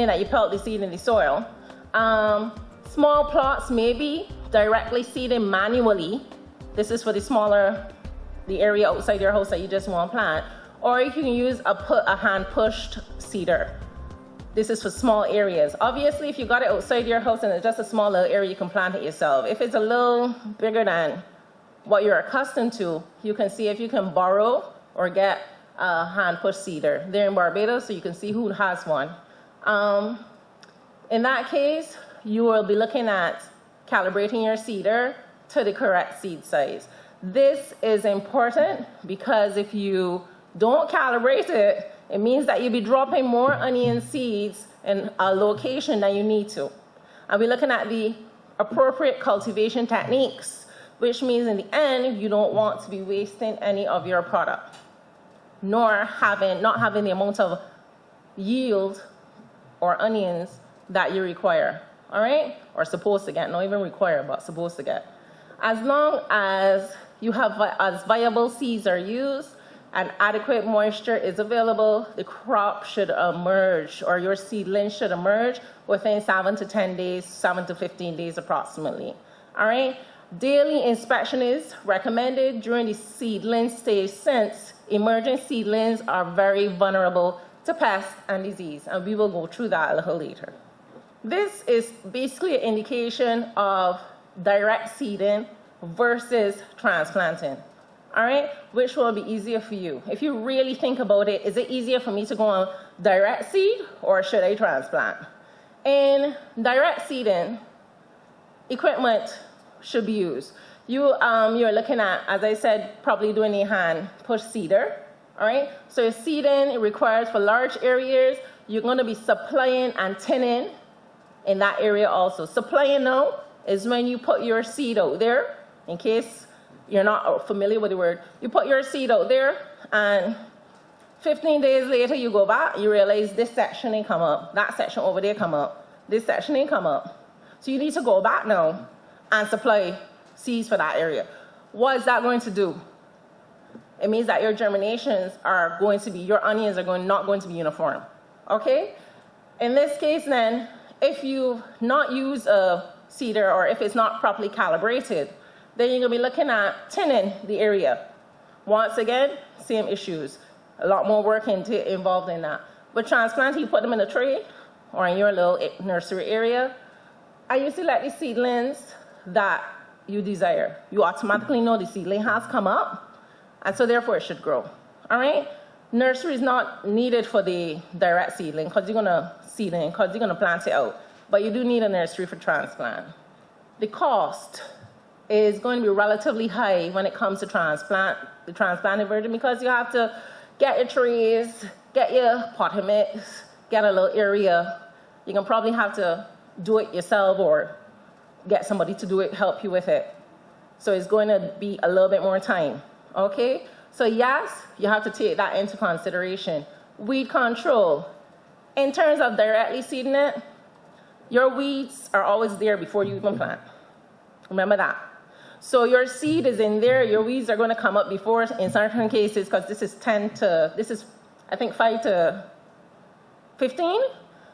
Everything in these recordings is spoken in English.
meaning that you pelt the seed in the soil. Small plots may be directly seeded manually. This is for the area outside your house that you just want to plant. Or you can use a hand-pushed seeder. This is for small areas. Obviously, if you got it outside your house and it's just a small little area, you can plant it yourself. If it's a little bigger than what you're accustomed to, you can see if you can borrow or get a hand-push seeder. They're in Barbados, so you can see who has one. In that case, you will be looking at calibrating your seeder to the correct seed size. This is important because if you don't calibrate it, it means that you'll be dropping more onion seeds in a location than you need to. And we're looking at the appropriate cultivation techniques, which means in the end, you don't want to be wasting any of your product, nor not having the amount of yield or onions that you require, all right? Or supposed to get, not even require, but supposed to get. As long as you have as viable seeds are used and adequate moisture is available, the crop should emerge, or your seedling should emerge within 7 to 10 days, 7 to 15 days approximately, all right? Daily inspection is recommended during the seedling stage since emerging seedlings are very vulnerable to pests and disease, and we will go through that a little later. This is basically an indication of direct seeding versus transplanting, all right? Which will be easier for you? If you really think about it, is it easier for me to go on direct seed or should I transplant? In direct seeding, equipment should be used. You're looking at, as I said, probably doing a hand push seeder, all right? So seeding, it requires for large areas, you're gonna be supplying and tinning in that area also. Supplying now is when you put your seed out there, in case you're not familiar with the word. You put your seed out there and 15 days later you go back, you realize this section ain't come up, that section over there come up, this section ain't come up. So you need to go back now and supply seeds for that area. What is that going to do? It means that your germinations are going to be, your onions are not going to be uniform, okay? In this case then, if you've not used a seeder or if it's not properly calibrated, then you're gonna be looking at tinning the area. Once again, same issues. A lot more work involved in that. But transplanting, you put them in a tray or in your little nursery area, and you select the seedlings that you desire. You automatically know the seedling has come up, and so therefore it should grow, all right? Nursery is not needed for the direct seedling because you're gonna plant it out, but you do need a nursery for transplant. The cost is going to be relatively high when it comes to the transplanted version, because you have to get your trees, get your potting mix, get a little area. You can probably have to do it yourself or get somebody to do it, help you with it. So it's going to be a little bit more time, okay? So yes, you have to take that into consideration. Weed control. In terms of directly seeding it, your weeds are always there before you even plant. Remember that. So your seed is in there, your weeds are going to come up before in certain cases, because this is I think 5 to 15.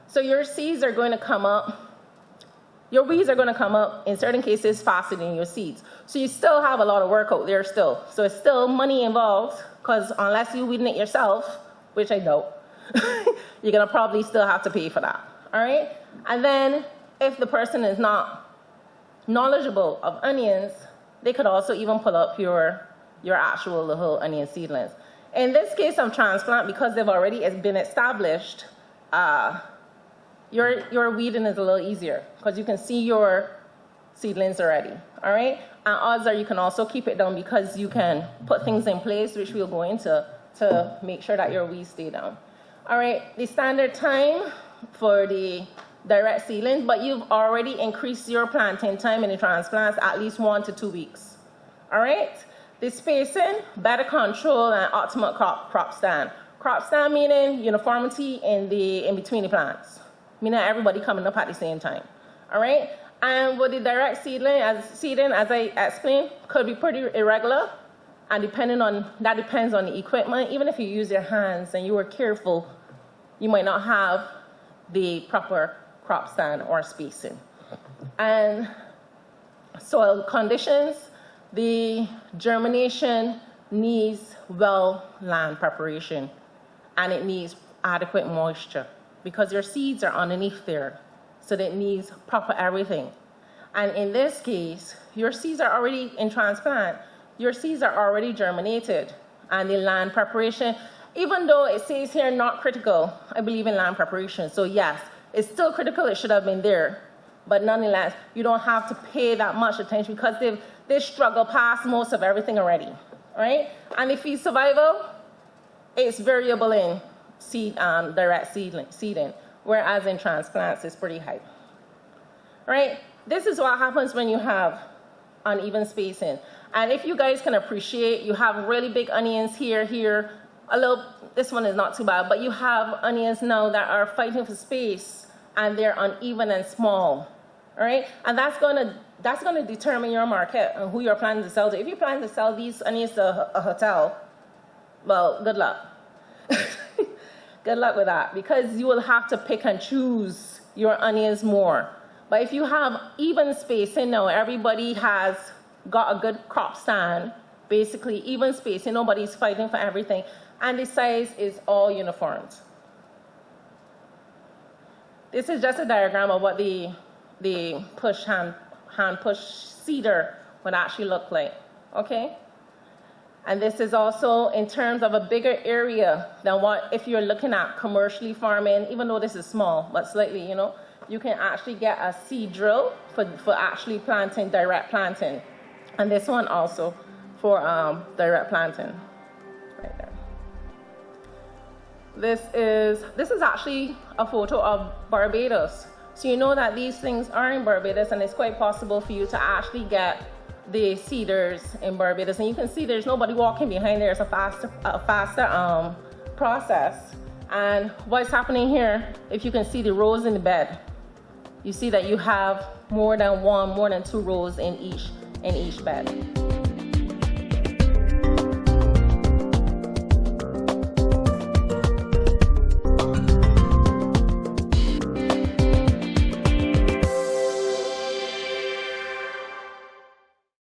So your seeds are going to come up, your weeds are going to come up in certain cases faster than your seeds. So you still have a lot of work out there still. So it's still money involved, because unless you're weeding it yourself, which I doubt, you're going to probably still have to pay for that, all right? And then if the person is not knowledgeable of onions, they could also even pull up your actual little onion seedlings. In this case of transplant, because they've already been established, your weeding is a little easier because you can see your seedlings already, all right? And odds are you can also keep it down because you can put things in place, which we'll go into, to make sure that your weeds stay down. All right, the standard time for the direct seedlings, but you've already increased your planting time in the transplants at least 1 to 2 weeks. All right? The spacing, better control, and optimal crop stand. Crop stand meaning uniformity in between the plants, meaning everybody coming up at the same time. All right? And with the direct seeding, as I explained, could be pretty irregular, and that depends on the equipment. Even if you use your hands and you were careful, you might not have the proper crop stand or spacing. And soil conditions, the germination needs well land preparation, and it needs adequate moisture because your seeds are underneath there, so that it needs proper everything. And in this case, your seeds are already in transplant, your seeds are already germinated, and the land preparation, even though it says here not critical, I believe in land preparation, so yes, it's still critical, it should have been there, but nonetheless, you don't have to pay that much attention because they've struggled past most of everything already, right? And the feed survival, it's variable in direct seeding, whereas in transplants, it's pretty high, right? This is what happens when you have uneven spacing. And if you guys can appreciate, you have really big onions here, this one is not too bad, but you have onions now that are fighting for space and they're uneven and small, all right? And that's gonna determine your market and who you're planning to sell to. If you plan to sell these onions to a hotel, well, good luck. Good luck with that, because you will have to pick and choose your onions more. But if you have even spacing now, everybody has got a good crop stand, basically even spacing, nobody's fighting for everything, and the size is all uniform. This is just a diagram of what the hand push seeder would actually look like, okay? And this is also in terms of a bigger area than what if you're looking at commercially farming, even though this is small, but slightly, you know, you can actually get a seed drill for actually planting, direct planting. And this one also for direct planting, right there. This is actually a photo of Barbados. So you know that these things are in Barbados, and it's quite possible for you to actually get the seeders in Barbados. And you can see there's nobody walking behind there. It's a faster process. And what's happening here, if you can see the rows in the bed, you see that you have more than two rows in each bed.